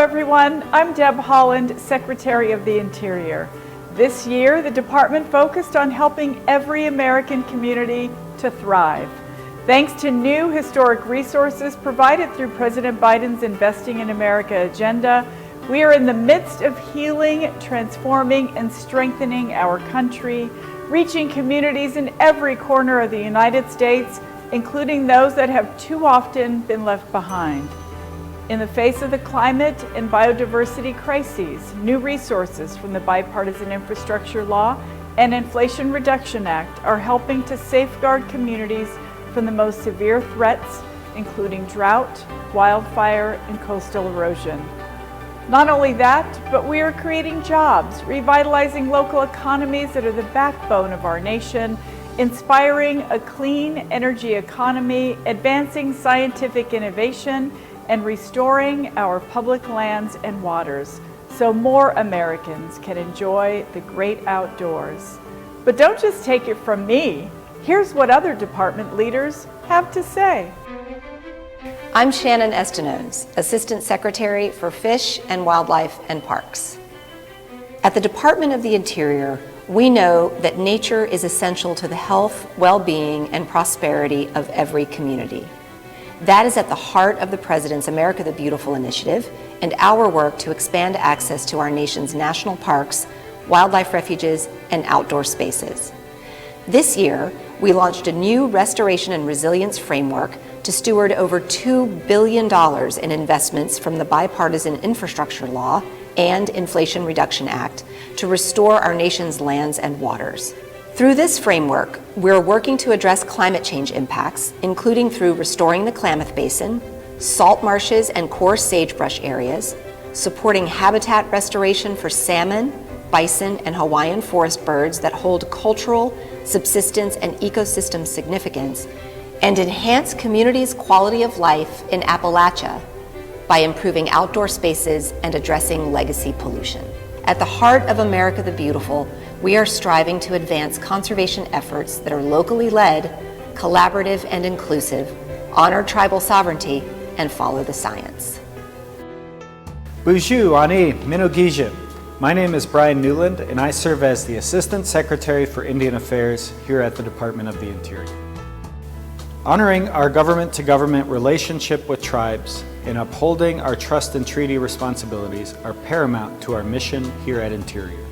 everyone. I'm Deb Haaland, Secretary of the Interior. This year, the department focused on helping every American community to thrive. Thanks to new historic resources provided through President Biden's Investing in America agenda, we are in the midst of healing, transforming, and strengthening our country, reaching communities in every corner of the United States, including those that have too often been left behind. In the face of the climate and biodiversity crises, new resources from the Bipartisan Infrastructure Law and Inflation Reduction Act are helping to safeguard communities from the most severe threats, including drought, wildfire, and coastal erosion. Not only that, but we are creating jobs, revitalizing local economies that are the backbone of our nation, inspiring a clean energy economy, advancing scientific innovation, and restoring our public lands and waters so more Americans can enjoy the great outdoors. But don't just take it from me. Here's what other department leaders have to say. I'm Shannon Estenoz, Assistant Secretary for Fish and Wildlife and Parks. At the Department of the Interior, we know that nature is essential to the health, well-being, and prosperity of every community. That is at the heart of the President's America the Beautiful initiative and our work to expand access to our nation's national parks, wildlife refuges, and outdoor spaces. This year, we launched a new restoration and resilience framework to steward over $2 billion in investments from the Bipartisan Infrastructure Law and Inflation Reduction Act to restore our nation's lands and waters. Through this framework, we're working to address climate change impacts, including through restoring the Klamath Basin, salt marshes and coarse sagebrush areas, supporting habitat restoration for salmon, bison, and Hawaiian forest birds that hold cultural, subsistence, and ecosystem significance, and enhance communities' quality of life in Appalachia by improving outdoor spaces and addressing legacy pollution. At the heart of America the Beautiful, we are striving to advance conservation efforts that are locally led, collaborative, and inclusive, honor tribal sovereignty, and follow the science. Bonjour, ani, minogija. My name is Brian Newland, and I serve as the Assistant Secretary for Indian Affairs here at the Department of the Interior. Honoring our government-to-government relationship with tribes and upholding our trust and treaty responsibilities are paramount to our mission here at Interior.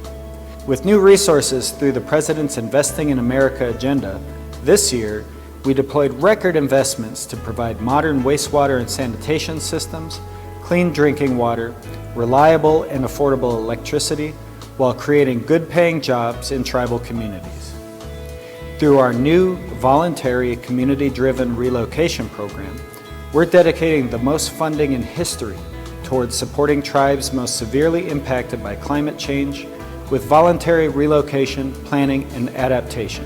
With new resources through the President's Investing in America agenda, this year we deployed record investments to provide modern wastewater and sanitation systems, clean drinking water, reliable and affordable electricity, while creating good-paying jobs in tribal communities. Through our new voluntary community-driven relocation program, we're dedicating the most funding in history towards supporting tribes most severely impacted by climate change with voluntary relocation, planning, and adaptation.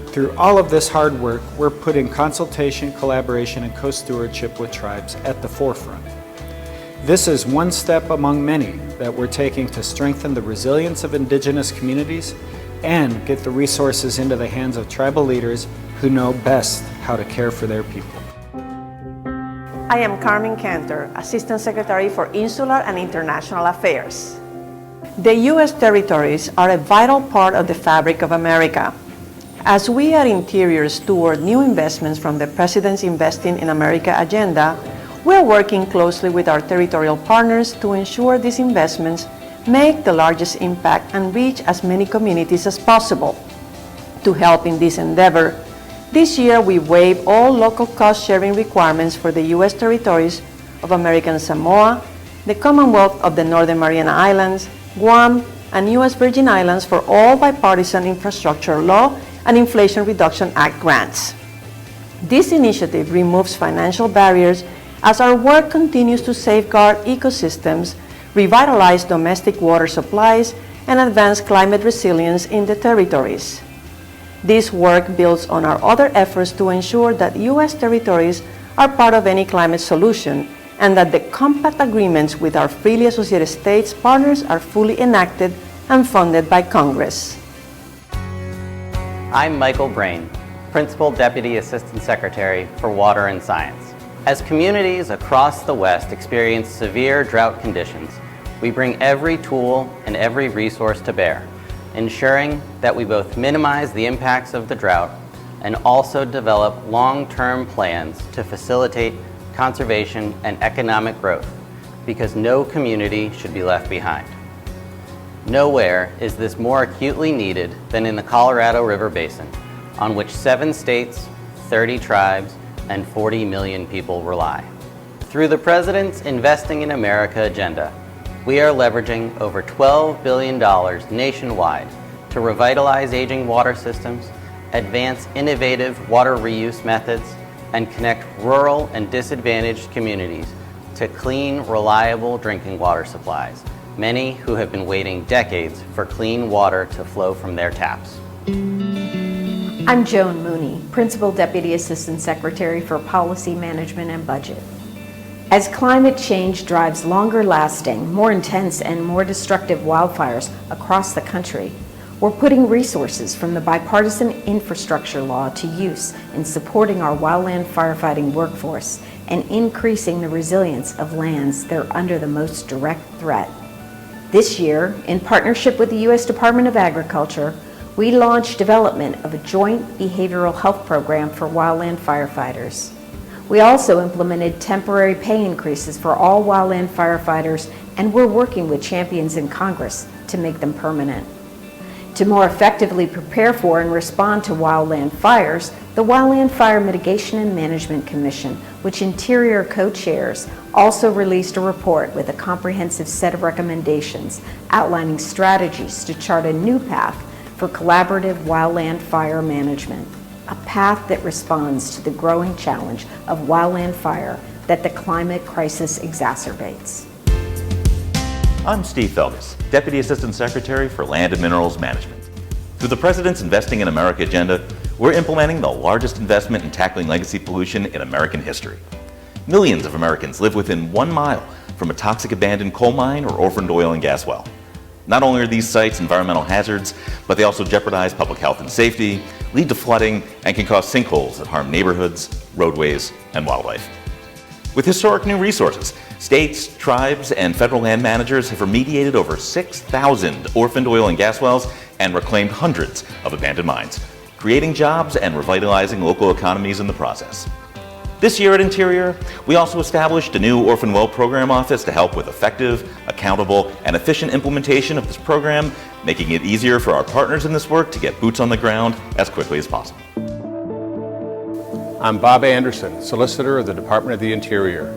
Through all of this hard work, we're putting consultation, collaboration, and co-stewardship with tribes at the forefront. This is one step among many that we're taking to strengthen the resilience of Indigenous communities and get the resources into the hands of tribal leaders who know best how to care for their people. I am Carmen Cantor, Assistant Secretary for Insular and International Affairs. The U.S. territories are a vital part of the fabric of America. As we at Interior steward new investments from the President's Investing in America agenda, we're working closely with our territorial partners to ensure these investments make the largest impact and reach as many communities as possible. To help in this endeavor, this year we waived all local cost-sharing requirements for the U.S. territories of American Samoa, the Commonwealth of the Northern Mariana Islands, Guam, and U.S. Virgin Islands for all Bipartisan Infrastructure Law and Inflation Reduction Act grants. This initiative removes financial barriers as our work continues to safeguard ecosystems, revitalize domestic water supplies, and advance climate resilience in the territories. This work builds on our other efforts to ensure that U.S. territories are part of any climate solution and that the compact agreements with our freely associated states partners are fully enacted and funded by Congress. I'm Michael Brain, Principal Deputy Assistant Secretary for Water and Science. As communities across the West experience severe drought conditions, we bring every tool and every resource to bear, ensuring that we both minimize the impacts of the drought and also develop long-term plans to facilitate conservation and economic growth, because no community should be left behind. Nowhere is this more acutely needed than in the Colorado River Basin, on which 7 states, 30 tribes, and 40 million people rely. Through the President's Investing in America agenda, we are leveraging over $12 billion nationwide to revitalize aging water systems, advance innovative water reuse methods, and connect rural and disadvantaged communities to clean, reliable drinking water supplies, many who have been waiting decades for clean water to flow from their taps. I'm Joan Mooney, Principal Deputy Assistant Secretary for Policy Management and Budget. As climate change drives longer lasting, more intense, and more destructive wildfires across the country, we're putting resources from the Bipartisan Infrastructure Law to use in supporting our wildland firefighting workforce and increasing the resilience of lands that are under the most direct threat. This year, in partnership with the U.S. Department of Agriculture, we launched development of a joint behavioral health program for wildland firefighters. We also implemented temporary pay increases for all wildland firefighters, and we're working with champions in Congress to make them permanent. To more effectively prepare for and respond to wildland fires, the Wildland Fire Mitigation and Management Commission, which Interior co-chairs, also released a report with a comprehensive set of recommendations outlining strategies to chart a new path for collaborative wildland fire management, a path that responds to the growing challenge of wildland fire that the climate crisis exacerbates. I'm Steve Felgus, Deputy Assistant Secretary for Land and Minerals Management. Through the President's Investing in America agenda, we're implementing the largest investment in tackling legacy pollution in American history. Millions of Americans live within 1 mile from a toxic abandoned coal mine or orphaned oil and gas well. Not only are these sites environmental hazards, but they also jeopardize public health and safety, lead to flooding, and can cause sinkholes that harm neighborhoods, roadways, and wildlife. With historic new resources, states, tribes, and federal land managers have remediated over 6,000 orphaned oil and gas wells and reclaimed hundreds of abandoned mines, creating jobs and revitalizing local economies in the process. This year at Interior, we also established a new Orphan Well Program Office to help with effective, accountable, and efficient implementation of this program, making it easier for our partners in this work to get boots on the ground as quickly as possible. I'm Bob Anderson, Solicitor of the Department of the Interior.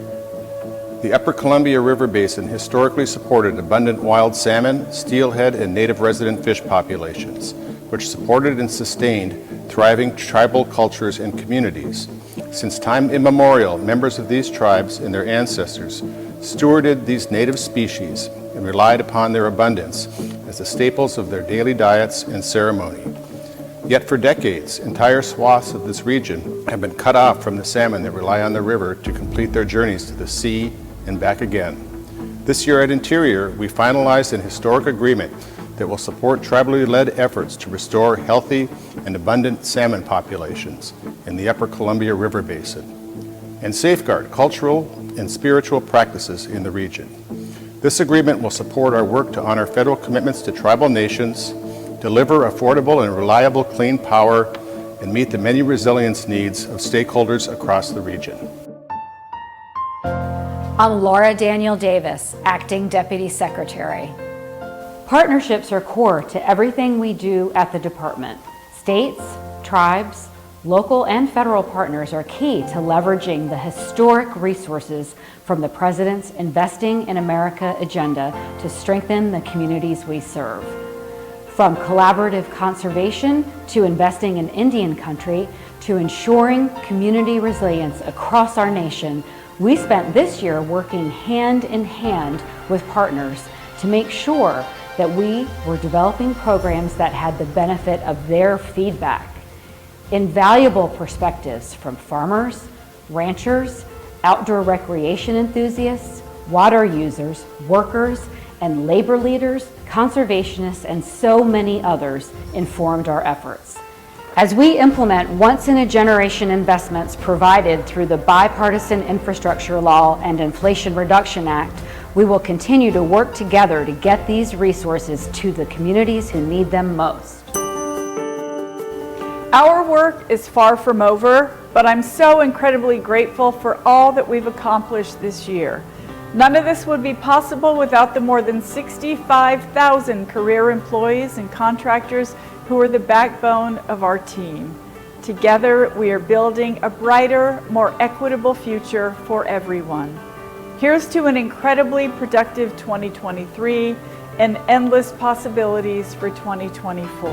The Upper Columbia River Basin historically supported abundant wild salmon, steelhead, and native resident fish populations, which supported and sustained thriving tribal cultures and communities. Since time immemorial, members of these tribes and their ancestors stewarded these native species and relied upon their abundance as the staples of their daily diets and ceremony. Yet for decades, entire swaths of this region have been cut off from the salmon that rely on the river to complete their journeys to the sea and back again. This year at Interior, we finalized an historic agreement that will support tribally led efforts to restore healthy and abundant salmon populations in the Upper Columbia River Basin and safeguard cultural and spiritual practices in the region. This agreement will support our work to honor federal commitments to tribal nations, deliver affordable and reliable clean power, and meet the many resilience needs of stakeholders across the region. I'm Laura Daniel Davis, Acting Deputy Secretary. Partnerships are core to everything we do at the department. States, tribes, local and federal partners are key to leveraging the historic resources from the President's Investing in America agenda to strengthen the communities we serve. From collaborative conservation to investing in Indian country to ensuring community resilience across our nation, we spent this year working hand in hand with partners to make sure that we were developing programs that had the benefit of their feedback. Invaluable perspectives from farmers, ranchers, outdoor recreation enthusiasts, water users, workers, and labor leaders, conservationists, and so many others informed our efforts. As we implement once-in-a-generation investments provided through the Bipartisan Infrastructure Law and Inflation Reduction Act, we will continue to work together to get these resources to the communities who need them most. Our work is far from over, but I'm so incredibly grateful for all that we've accomplished this year. None of this would be possible without the more than 65,000 career employees and contractors who are the backbone of our team. Together, we are building a brighter, more equitable future for everyone. Here's to an incredibly productive 2023 and endless possibilities for 2024.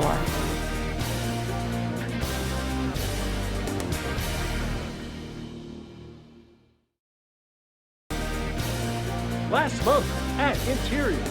Last month at Interior.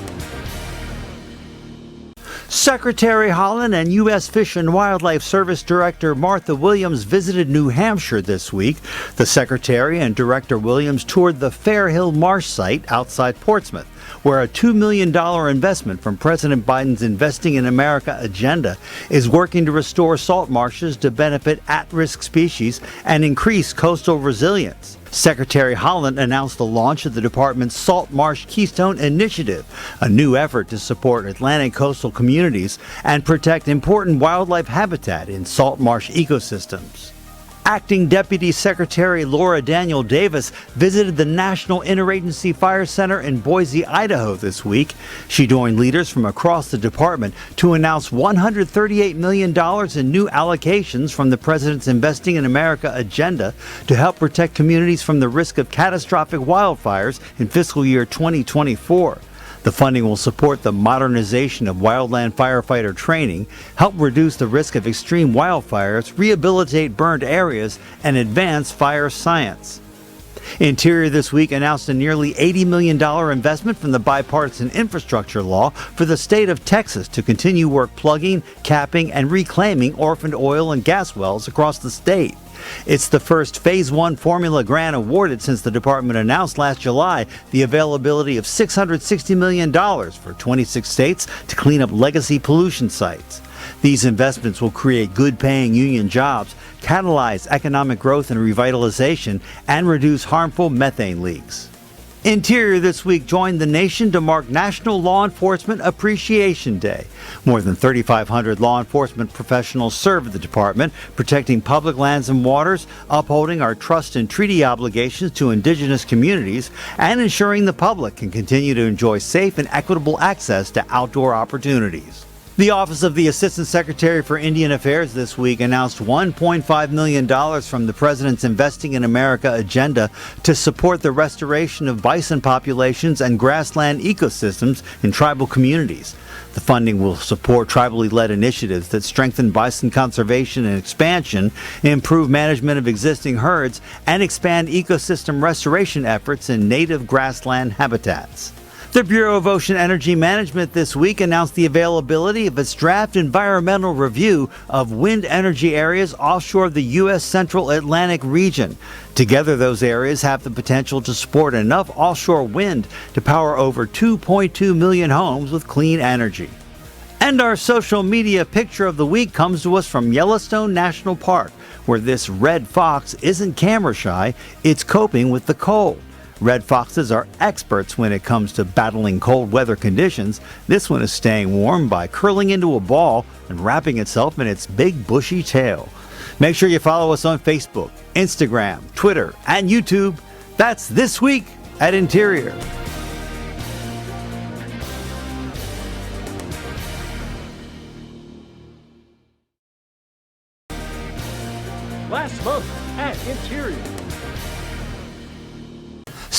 Secretary Haaland and U.S. Fish and Wildlife Service Director Martha Williams visited New Hampshire this week. The Secretary and Director Williams toured the Fairhill Marsh site outside Portsmouth, where a $2 million investment from President Biden's Investing in America agenda is working to restore salt marshes to benefit at-risk species and increase coastal resilience. Secretary Haaland announced the launch of the department's Salt Marsh Keystone Initiative, a new effort to support Atlantic coastal communities and protect important wildlife habitat in salt marsh ecosystems. Acting Deputy Secretary Laura Daniel Davis visited the National Interagency Fire Center in Boise, Idaho this week. She joined leaders from across the department to announce $138 million in new allocations from the President's Investing in America agenda to help protect communities from the risk of catastrophic wildfires in fiscal year 2024. The funding will support the modernization of wildland firefighter training, help reduce the risk of extreme wildfires, rehabilitate burned areas, and advance fire science. Interior this week announced a nearly $80 million investment from the Bipartisan Infrastructure Law for the state of Texas to continue work plugging, capping, and reclaiming orphaned oil and gas wells across the state. It's the first Phase 1 formula grant awarded since the department announced last July the availability of $660 million for 26 states to clean up legacy pollution sites. These investments will create good-paying union jobs, catalyze economic growth and revitalization, and reduce harmful methane leaks. Interior this week joined the nation to mark National Law Enforcement Appreciation Day. More than 3,500 law enforcement professionals serve the department, protecting public lands and waters, upholding our trust and treaty obligations to indigenous communities, and ensuring the public can continue to enjoy safe and equitable access to outdoor opportunities. The Office of the Assistant Secretary for Indian Affairs this week announced $1.5 million from the President's Investing in America agenda to support the restoration of bison populations and grassland ecosystems in tribal communities. The funding will support tribally led initiatives that strengthen bison conservation and expansion, improve management of existing herds, and expand ecosystem restoration efforts in native grassland habitats. The Bureau of Ocean Energy Management this week announced the availability of its draft environmental review of wind energy areas offshore the U.S. Central Atlantic region. Together, those areas have the potential to support enough offshore wind to power over 2.2 million homes with clean energy. And our social media picture of the week comes to us from Yellowstone National Park, where this red fox isn't camera shy, it's coping with the cold. Red foxes are experts when it comes to battling cold weather conditions. This one is staying warm by curling into a ball and wrapping itself in its big bushy tail. Make sure you follow us on Facebook, Instagram, Twitter, and YouTube. That's This Week at Interior. Last month at Interior.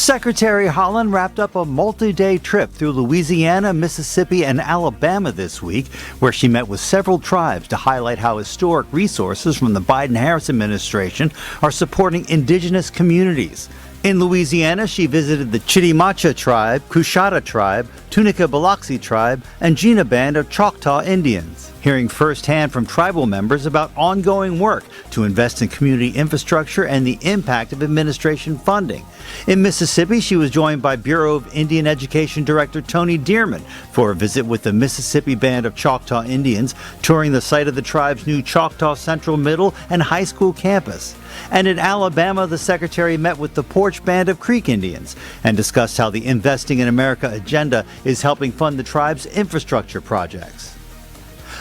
Secretary Haaland wrapped up a multi-day trip through Louisiana, Mississippi, and Alabama this week, where she met with several tribes to highlight how historic resources from the Biden-Harris administration are supporting indigenous communities. In Louisiana, she visited the Chitimacha tribe, Coushatta tribe, Tunica Biloxi tribe, and Jina Band of Choctaw Indians. hearing firsthand from tribal members about ongoing work to invest in community infrastructure and the impact of administration funding. In Mississippi, she was joined by Bureau of Indian Education Director Tony Dearman for a visit with the Mississippi Band of Choctaw Indians, touring the site of the tribe's new Choctaw Central Middle and High School campus. And in Alabama, the Secretary met with the Porch Band of Creek Indians and discussed how the Investing in America agenda is helping fund the tribe's infrastructure projects.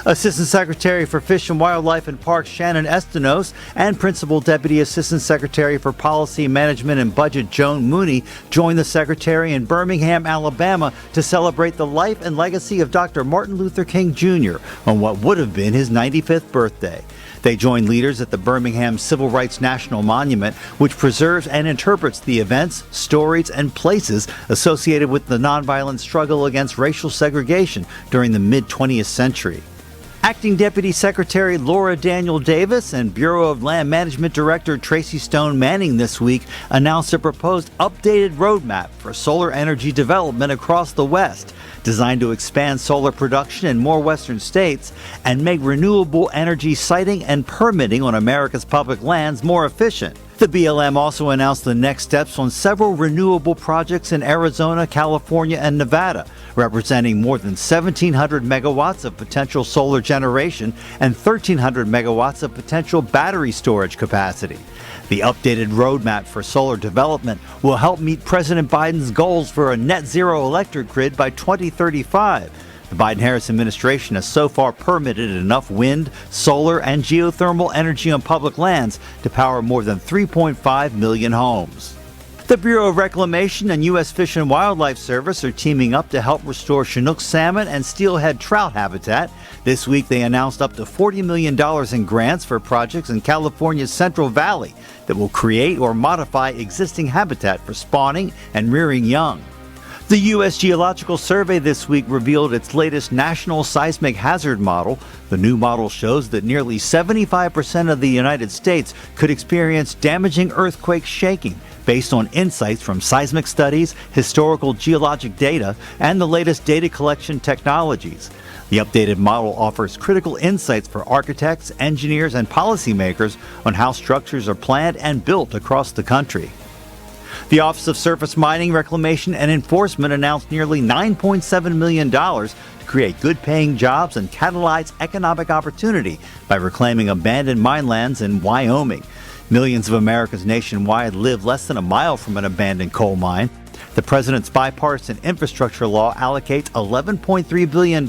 Assistant Secretary for Fish and Wildlife and Parks Shannon Estenos and Principal Deputy Assistant Secretary for Policy Management and Budget Joan Mooney joined the Secretary in Birmingham, Alabama to celebrate the life and legacy of Dr. Martin Luther King Jr. on what would have been his 95th birthday. They joined leaders at the Birmingham Civil Rights National Monument, which preserves and interprets the events, stories, and places associated with the nonviolent struggle against racial segregation during the mid-20th century. Acting Deputy Secretary Laura Daniel Davis and Bureau of Land Management Director Tracy Stone Manning this week announced a proposed updated roadmap for solar energy development across the West, designed to expand solar production in more western states and make renewable energy siting and permitting on America's public lands more efficient. The BLM also announced the next steps on several renewable projects in Arizona, California, and Nevada, representing more than 1,700 megawatts of potential solar generation and 1,300 megawatts of potential battery storage capacity. The updated roadmap for solar development will help meet President Biden's goals for a net zero electric grid by 2035. The Biden-Harris administration has so far permitted enough wind, solar, and geothermal energy on public lands to power more than 3.5 million homes. The Bureau of Reclamation and U.S. Fish and Wildlife Service are teaming up to help restore Chinook salmon and steelhead trout habitat. This week they announced up to $40 million in grants for projects in California's Central Valley that will create or modify existing habitat for spawning and rearing young. The U.S. Geological Survey this week revealed its latest National Seismic Hazard Model. The new model shows that nearly 75% of the United States could experience damaging earthquake shaking based on insights from seismic studies, historical geologic data, and the latest data collection technologies. The updated model offers critical insights for architects, engineers, and policymakers on how structures are planned and built across the country. The Office of Surface Mining, Reclamation, and Enforcement announced nearly $9.7 million to create good-paying jobs and catalyze economic opportunity by reclaiming abandoned mine lands in Wyoming. Millions of Americans nationwide live less than a mile from an abandoned coal mine. The president's bipartisan infrastructure law allocates $11.3 billion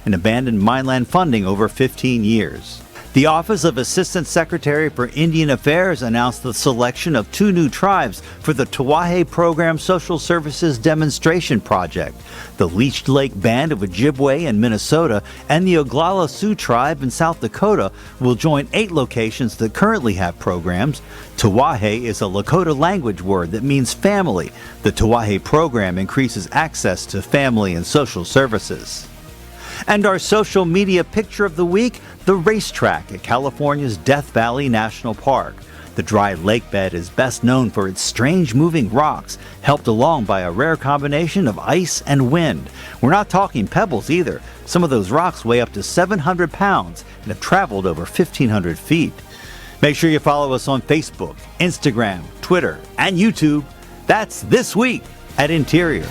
in abandoned mineland funding over 15 years. The Office of Assistant Secretary for Indian Affairs announced the selection of 2 new tribes for the Tawahe Program Social Services Demonstration Project. The Leech Lake Band of Ojibwe in Minnesota and the Oglala Sioux Tribe in South Dakota will join 8 locations that currently have programs. Tawahe is a Lakota language word that means family. The Tawahe program increases access to family and social services. And our social media picture of the week, the racetrack at California's Death Valley National Park. The dry lake bed is best known for its strange moving rocks, helped along by a rare combination of ice and wind. We're not talking pebbles either. Some of those rocks weigh up to 700 pounds and have traveled over 1,500 feet. Make sure you follow us on Facebook, Instagram, Twitter, and YouTube. That's This Week at Interior.